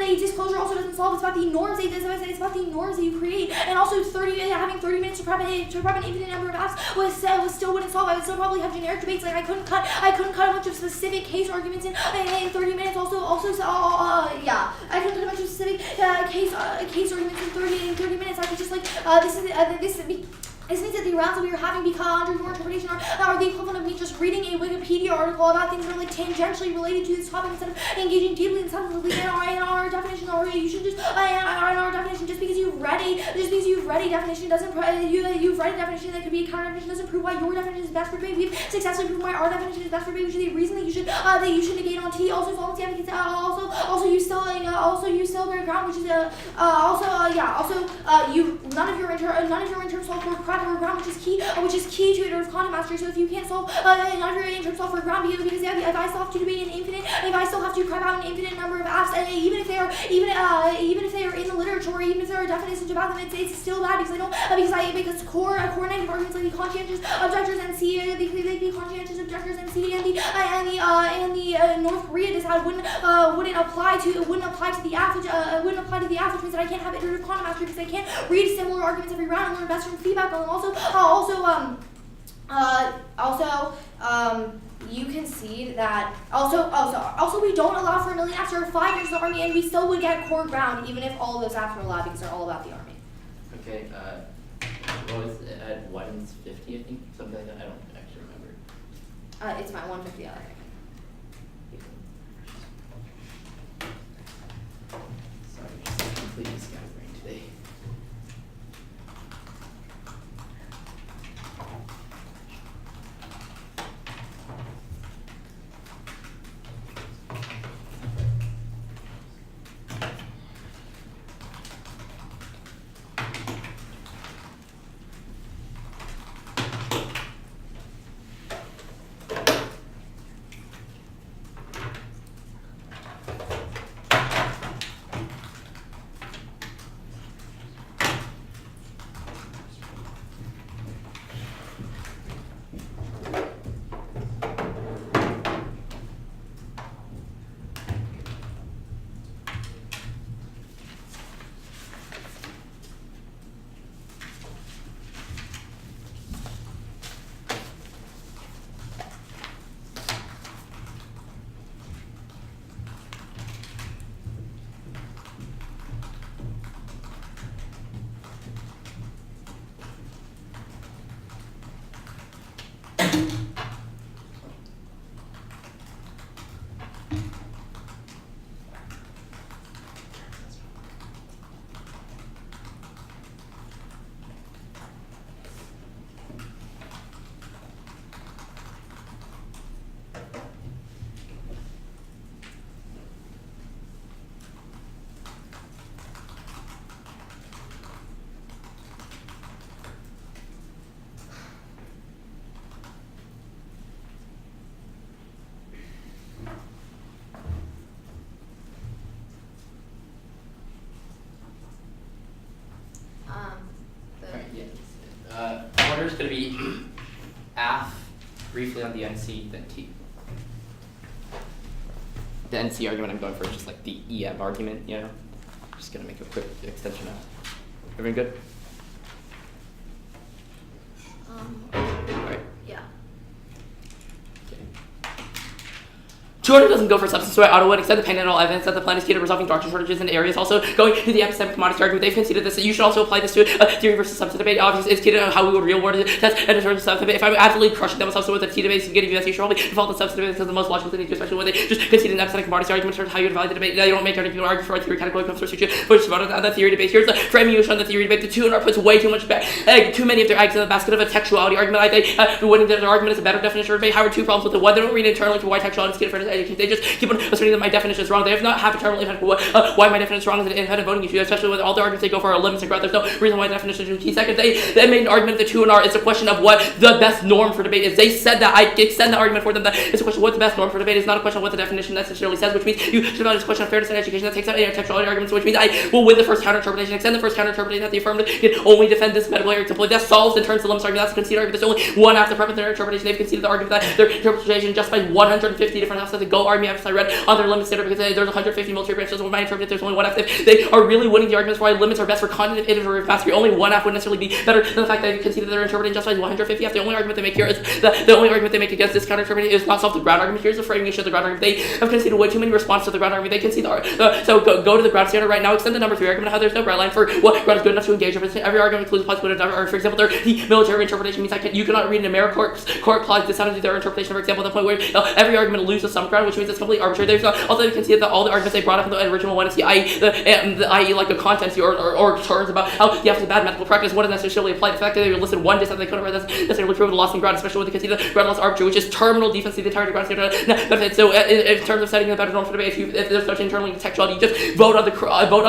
a disclosure also doesn't solve. It's about the norms. It's about the norms that you create. And also having 30 minutes to prep an infinite number of apps was still wouldn't solve. I would still probably have generic debates. Like I couldn't cut a bunch of specific case arguments in 30 minutes. I couldn't cut a bunch of specific case arguments in 30 minutes. I could just this means that the rounds that we are having under your interpretation are the equivalent of me just reading a Wikipedia article about things that are tangentially related to this topic instead of engaging deeply and substantively in our definition. Or you should just in our definition just because you've read a definition doesn't you've read a definition that could be a counter definition doesn't prove why your definition is best for debate. We've successfully proven why our definition is best for debate, which is the reason that you should negate on T. Also, solvency advocates also you still bear ground, which is none of your interim solve for ground, which is key to iterative content mastery. So if you can't solve none of your interim solve for ground because if I still have to debate an infinite, if I still have to crap out an infinite number of apps, and even if they are in the literature, or even if there are definitions about them, it's still bad because core negative arguments like the conscientious objectors and the conscientious objectors and CD and the North Korea decide wouldn't apply to the app, which means that I can't have iterative content mastery because I can't read similar arguments every round and learn best from feedback on them. You concede that also we don't allow for a million apps or 5 years of the army, and we still would get core ground even if all of those apps were allowed because they're all about the army. Okay, what was it at 150, I think? Something like that, I don't actually remember. It's my 150, I think. Sorry, just completely scatterbrained today. Order is going to be AF, briefly on the NC, then T. The NC argument I'm going for is just like the EM argument, Just going to make a quick extension of. Everyone good? 200 doesn't go for substance, so I would accept the panhandle evidence that the plan is key to resolving doctrine shortages in areas. Also, going to the epistemic commodity argument, they've conceded this. You should also apply this to theory versus substance debate. Obviously, it's key to how we would real world test and determine substance debate. If I'm absolutely crushing them with substance with a T debate, so getting you should probably default to substance debate because the most logical thing to do, especially when they just concede an epistemic commodity argument in terms of how you value the debate. They don't make any people argue for a theory category comes first, which is about the theory debate. Here's the framing you show on the theory debate. The 2 puts way too much back. Too many of their eggs in the basket of a textuality argument. I think winning their argument is a better definition of debate. However, 2 problems with the one, they don't read internally for why textuality is key to fairness education. They just keep on asserting that my definition is wrong. They have not have a terminal impact why my definition is wrong as an independent voting issue, especially with all the arguments they go for are limits and growth. There's no reason why the definition is key. Second, they made an argument that the 2 is a question of what the best norm for debate is. They said that. I extend the argument for them that it's a question of what the best norm for debate is, not a question of what the definition necessarily says, which means you should know it's a question of fairness in education that takes out textuality arguments, which means I will win the first counter interpretation, extend the first counter interpretation that the affirmative can only defend this medical area example. That solves in terms of the limits argument. That's a conceded argument. There's only one after premise in their interpretation. They've conceded the argument that their interpretation justifies 150 different halves that the go argument after I read on their limits standard because there's 150 military branches. When I interpret there's only one half. They are really winning the arguments why limits are best for cognitive or mastery. Only one half would necessarily be better than the fact that they conceded their interpretation justifies 150 half. The only argument they make here is the only argument they make against this counter interpretation is not solve the ground argument. Here's the framing issue of the ground argument. They have conceded way too many responses to the ground argument. They concede so go to the ground standard right now. Extend the number 3 argument. How there's no ground line for what ground is good enough to engage. Every argument includes possibility of, or for example, the military interpretation means you cannot read an AmeriCorps court clause dishonored to their interpretation. For example, the point where every argument loses some ground, which means it's completely arbitrary. There's also they conceded that all the arguments they brought up in the original one is the i.e. like the contents or terms about how you have to bad medical practice. What does necessarily apply? The fact that they listed one dissent they couldn't write that's necessarily proven loss in ground, especially when they concede the ground loss arbitrary, which is terminal defense to the entirety of ground standard benefit. So in terms of setting the better norm for debate, if there's such internally textuality, you just vote on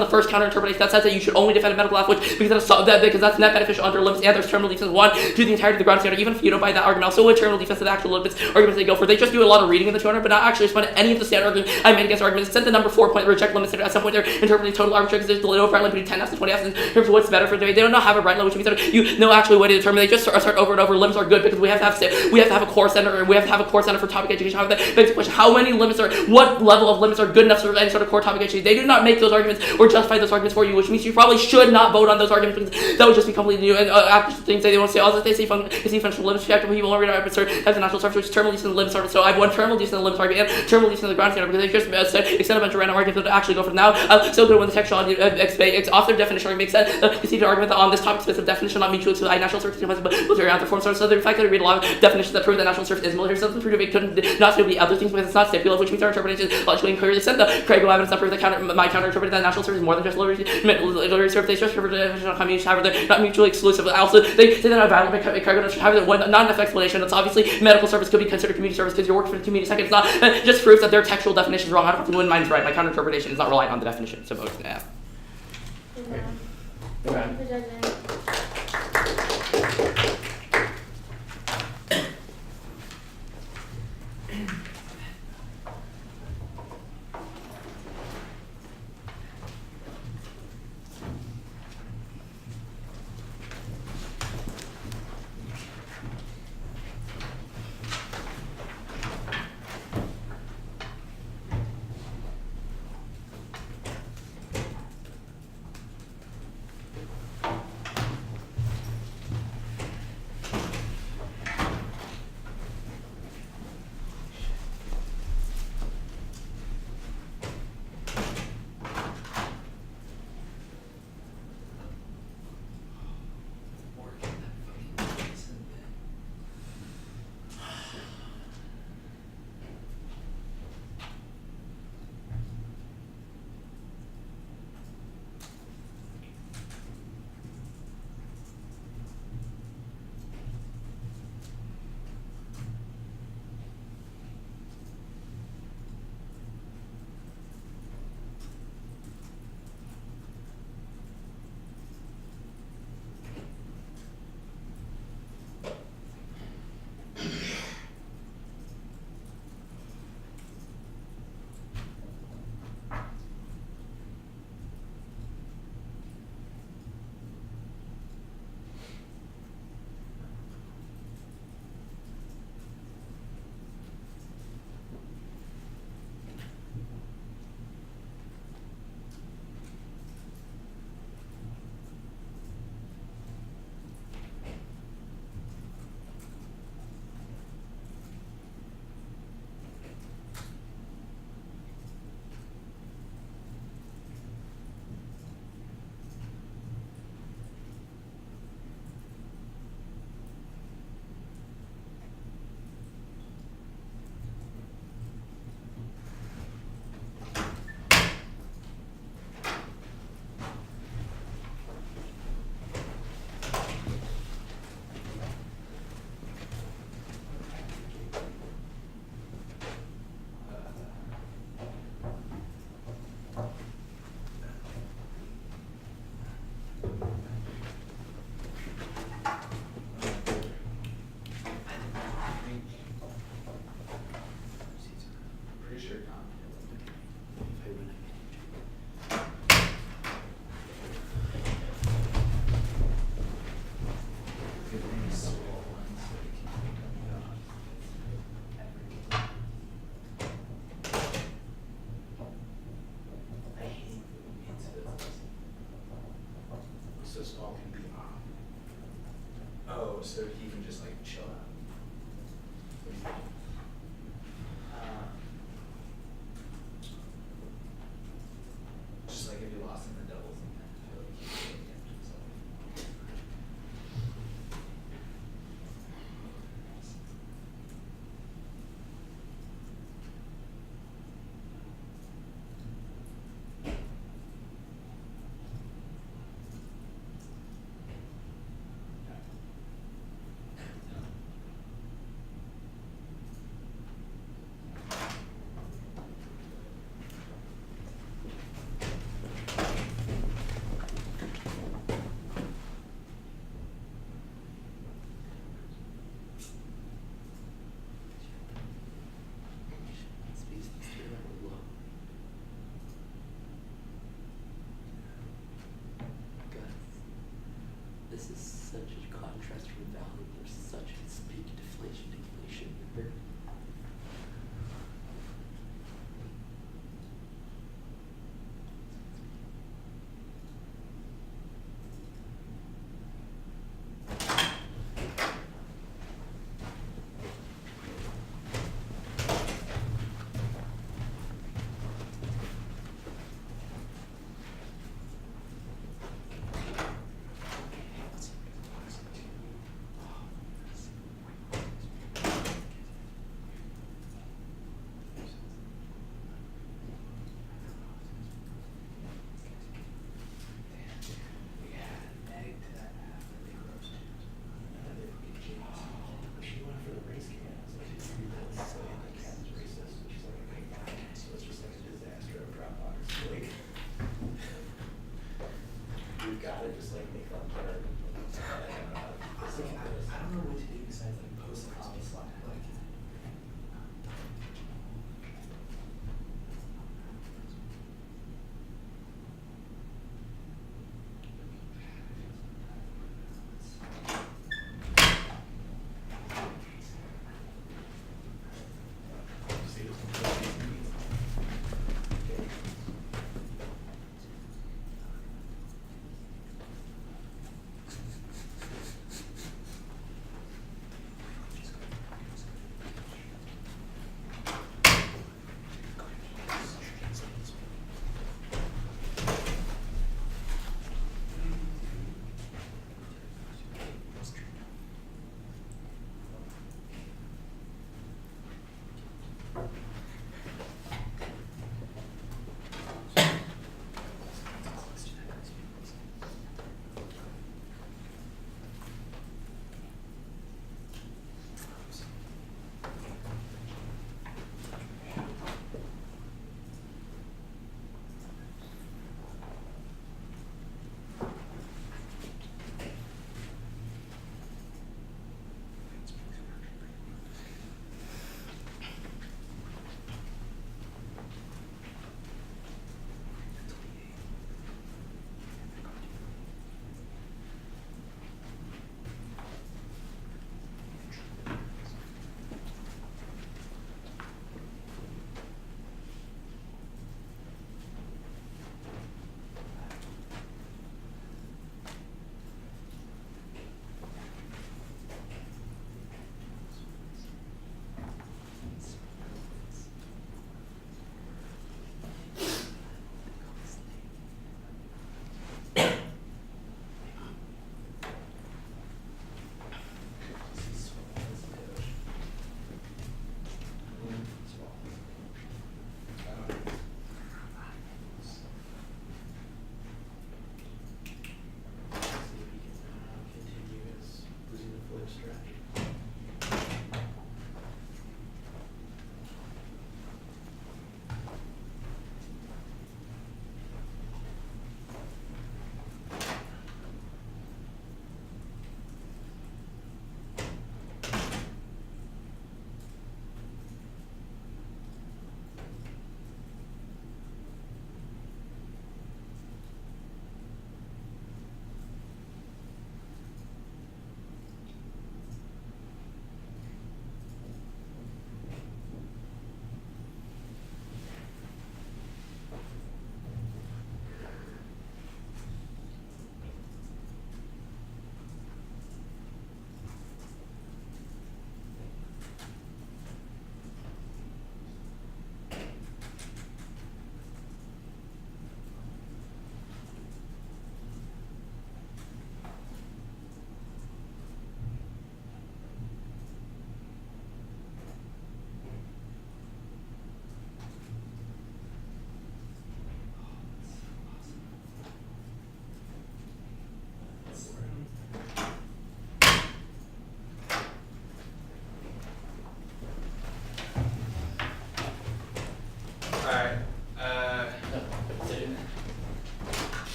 the first counter interpretation that says that you should only defend a medical law, which because that's net beneficial under limits and there's terminal defense 1 to the entirety of the ground standard. Even if you don't buy that argument, also with terminal defense to the actual limits arguments they go for, they just do a lot of reading in the 200, but not actually respond to any of the standard arguments I made against arguments. Except the number 4 point reject limits at some point they're interpreting total arbitrary because there's the little right line between 10 Fs and 20 Fs in terms of what's better for debate. They don't have a right line, which means that you know actually way to determine. They just start over and over. Limits are good because we have to have a core center, or we have to have a core center for topic education. However, that begs the question: how many limits what level of limits are good enough for any sort of core topic education? They do not make those arguments or justify those arguments for you, which means you probably should not vote on those arguments because that would just be completely new. And after things they want to say, also they see functional limits. After people already have the national surface, which is terminal defense in the limits argument. So I've won terminal defense in the limits argument and terminal defense in the ground standard because they just extend a bunch of random arguments that actually go for now. So good when the textuality it's off their definition argument makes sense. Conceded argument that on this topic specific definition, not mutually exclusive, national service but military out form. So the fact that I read a lot of definitions that prove that national service is military doesn't prove it couldn't not to be other things because it's not stipulative, which means our interpretation is logically and clearly sent. The credible evidence that proves that my counter interpreted that national service is more than just military service. They just refer to definition of community, however they're not mutually exclusive. Also, they say that a valid however not enough explanation. It's obviously medical service could be considered community service because you're working for the community second. It's not just proves that their textual definition is wrong. I don't have to win mine's right. My counter interpretation is not relying on the definition. So vote yeah. Thank you for judging. all can be off. Oh, so he can just like chill out. What do you think? Just like if you lost in the doubles and then I feel like you could get himself. This is such a contrast from value. There's such a speak deflation.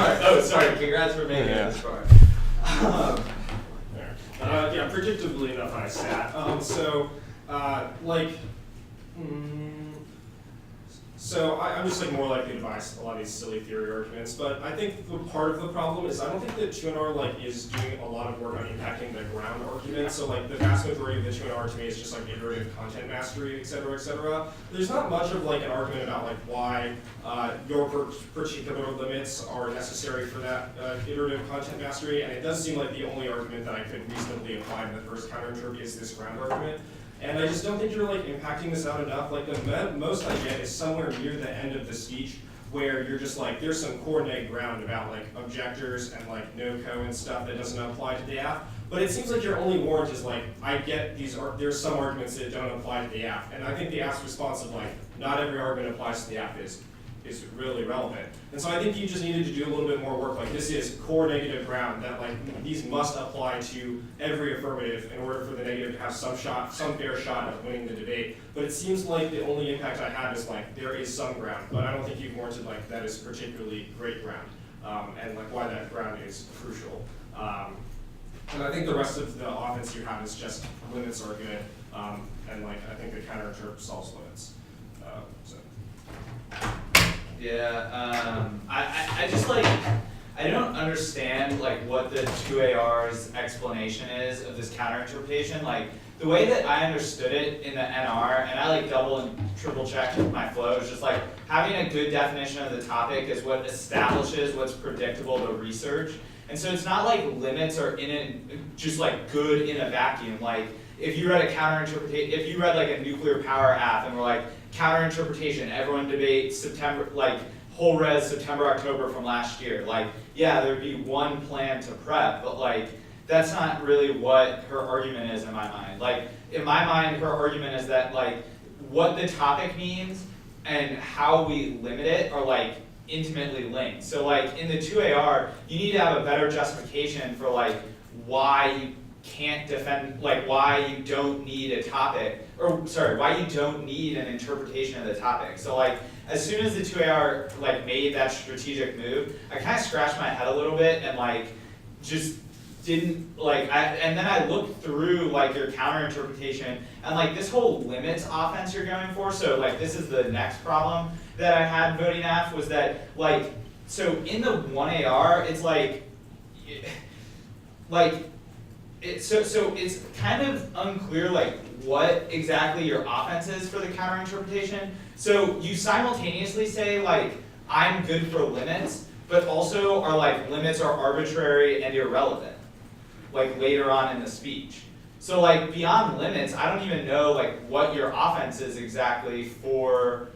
sorry. Oh, sorry. Congrats for making it this far. Yeah, predictably enough, I sat. I'm just more likely to buy a lot of these silly theory arguments, but I think the part of the problem is I don't think that 2NR is doing a lot of work on impacting the ground argument. So the vast majority of the 2NR to me is just iterative content mastery, et cetera, et cetera. There's not much of an argument about why your particular limits are necessary for that iterative content mastery, and it does seem like the only argument that I could reasonably apply to the first counterentropy is this ground argument. And I just don't think you're impacting this out enough. The most I get is somewhere near the end of the speech where you're just there's some core neg ground about objectors and no-co and stuff that doesn't apply to the app. But it seems your only warrant is I get there's some arguments that don't apply to the app. And I think the app's response of not every argument applies to the app is really relevant. And so I think you just needed to do a little bit more work. This is core negative ground that these must apply to every affirmative in order for the negative to have some fair shot of winning the debate. But it seems the only impact I have is there is some ground, but I don't think you've warranted that is particularly great ground, and why that ground is crucial. And I think the rest of the offense you have is just limits argument, and I think the counterinterp solves limits. Yeah, I just I don't understand what the 2AR's explanation is of this counterinterpretation. The way that I understood it in the NR, and I double and triple checked my flow, is just having a good definition of the topic is what establishes what's predictable to research. And so it's not limits are just good in a vacuum. If you read a counterinterpretation, if you read a nuclear power app and we're counterinterpretation, everyone debates September, whole res September, October from last year. Yeah, there'd be one plan to prep, but that's not really what her argument is in my mind. In my mind, her argument is that what the topic means and how we limit it are intimately linked. So in the 2AR, you need to have a better justification for why you can't defend, why you don't need a topic, or sorry, why you don't need an interpretation of the topic. So as soon as the 2AR made that strategic move, I kind of scratched my head a little bit and just didn't and then I looked through your counter interpretation and this whole limits offense you're going for. So this is the next problem that I had voting F was that so in the 1AR it's so it's kind of unclear what exactly your offense is for the counter interpretation. So you simultaneously say I'm good for limits, but also are limits are arbitrary and irrelevant later on in the speech. So beyond limits, I don't even know what your offense is exactly for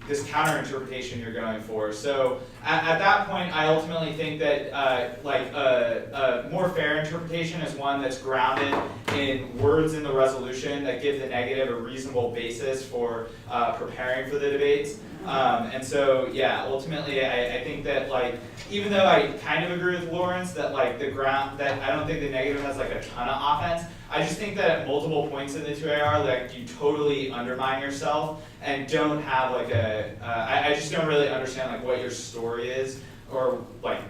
this counter interpretation you're going for. So at that point, I ultimately think that a more fair interpretation is one that's grounded in words in the resolution that give the negative a reasonable basis for preparing for the debates. And so yeah, ultimately I think that even though I kind of agree with Lawrence that the ground that I don't think the negative has a ton of offense, I just think that at multiple points in the 2AR you totally undermine yourself and don't have I just don't really understand what your story is or what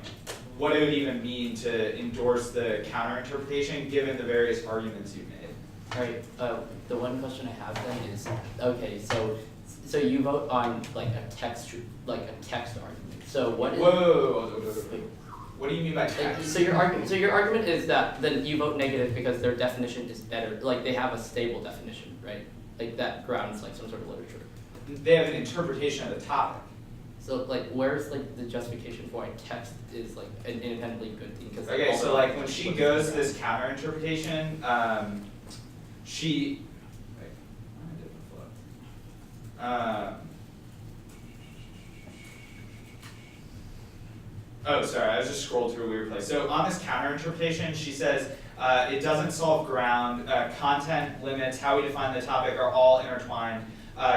it would even mean to endorse the counter interpretation given the various arguments you've made. Alright, the one question I have then is, okay, so you vote on a text argument. So what is Whoa. What do you mean by text? So your argument is that then you vote negative because their definition is better. They have a stable definition, right? That grounds some sort of literature. They have an interpretation of the topic. So where's the justification for why text is an independently good thing? Because okay, so when she goes to this counter interpretation, she oh, sorry, I was just scrolled through a weird place. So on this counter interpretation, she says it doesn't solve ground, content, limits, how we define the topic are all intertwined.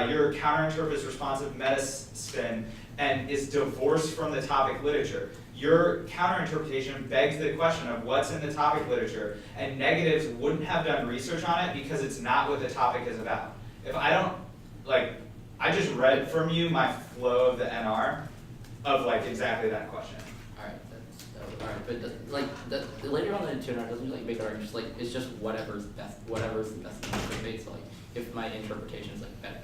Your counter interpret is responsive meta spin and is divorced from the topic literature. Your counter interpretation begs the question of what's in the topic literature, and negatives wouldn't have done research on it because it's not what the topic is about. If I don't, I just read from you my flow of the NR, of like exactly that question. Alright, alright, but later on in the tuner doesn't like make an argument, just like it's just whatever's the best in the debate. So like if my interpretation is like better,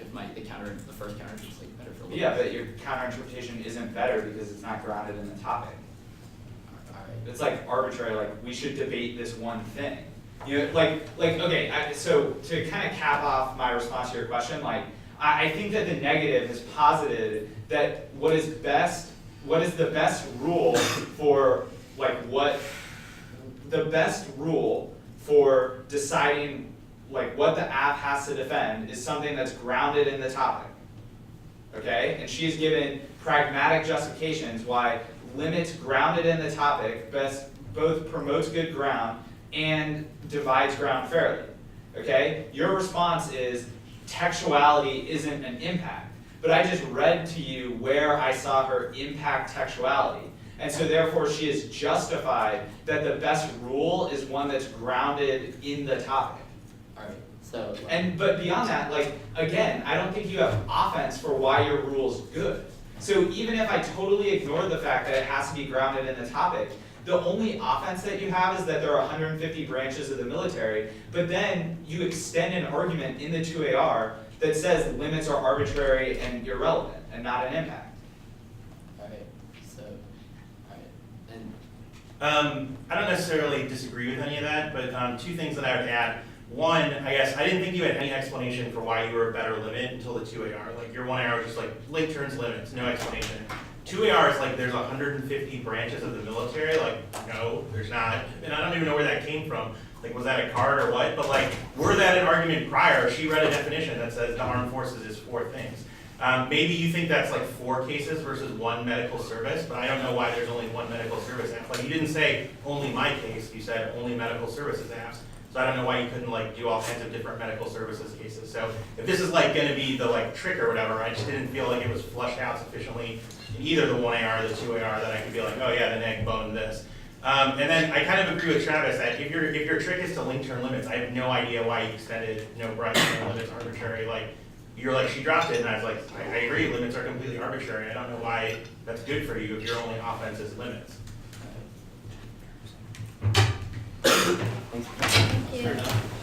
if the first counter is like better for Yeah, but your counter interpretation isn't better because it's not grounded in the topic. Alright. It's like arbitrary, like we should debate this one thing. You know, okay, so to kind of cap off my response to your question, like I think that the negative has posited that what is the best rule for the best rule for deciding like what the app has to defend is something that's grounded in the topic. Okay? And she's given pragmatic justifications why limits grounded in the topic both promotes good ground and divides ground fairly. Okay? Your response is textuality isn't an impact. But I just read to you where I saw her impact textuality. And so therefore she is justified that the best rule is one that's grounded in the topic. Alright, so But beyond that, like again, I don't think you have offense for why your rule's good. So even if I totally ignored the fact that it has to be grounded in the topic, the only offense that you have is that there are 150 branches of the military, but then you extend an argument in the 2AR that says limits are arbitrary and irrelevant and not an impact. alright, so and I don't necessarily disagree with any of that, but two things that I would add. One, I guess I didn't think you had any explanation for why you were a better limit until the 2AR. Like your 1AR was just like link turns limits, no explanation. 2AR is like there's 150 branches of the military. Like no, there's not, and I don't even know where that came from. Like was that a card or what? But like were that an argument prior? She read a definition that says the armed forces is 4 things. Maybe you think that's like 4 cases versus 1 medical service, but I don't know why there's only 1 medical service app. Like you didn't say only my case, you said only medical services apps. So I don't know why you couldn't like do all kinds of different medical services cases. So if this is like gonna be the like trick or whatever, I just didn't feel like it was flushed out sufficiently in either the 1AR or the 2AR that I could be like, oh yeah, the neg bone this. And then I kind of agree with Travis that if your trick is to link turn limits, I have no idea why you extended no right turn limits arbitrary. Like you're like she dropped it and I was like, I agree, limits are completely arbitrary. I don't know why that's good for you if your only offense is limits. thanks. Thank you. Fair enough.